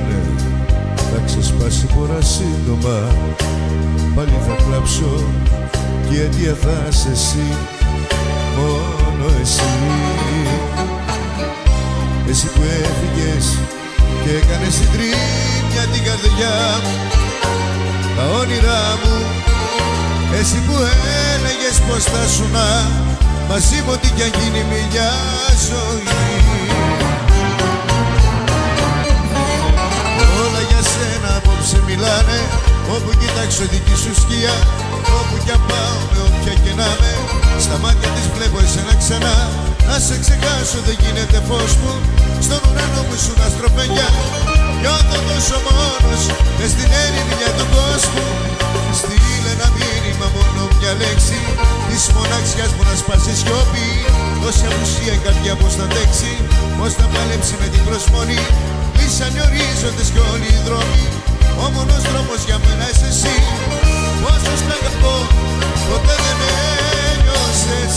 ναι, θα ξεσπάσει πορά σύντομα. Πάλι θα κλάψω και η αιτία θα είσαι εσύ, μόνο εσύ. Εσύ που έφυγες και έκανες συντρίμμια την καρδιά μου, τα όνειρά μου. Εσύ που έλεγες πως θα σουνά μαζί μου ό,τι κι αν γίνει μια ζωή. Όλα για σένα απόψε μιλάνε, όπου κοιτάξω δική σου σκιά. Όπου κι αν πάω με όποια και να με, στα μάτια της βλέπω εσένα ξανά. Να σε ξεχάσω δεν γίνεται φως μου, στον ουρανό μου σου να στροφενιά. Νιώθω τόσο μόνος μες στην ερημιά του κόσμου. Στείλε ένα μήνυμα, μόνο μια λέξη, της μοναξιάς μου να σπάσει σιωπή. Τόση απουσία η καρδιά πως θα αντέξει, πως θα παλέψει με την προσμονή. Κλείσανε ορίζοντες κι όλοι οι δρόμοι, ο μόνος δρόμος για μένα είσαι εσύ. Πόσο σ' αγαπώ, ποτέ δεν ένιωσες.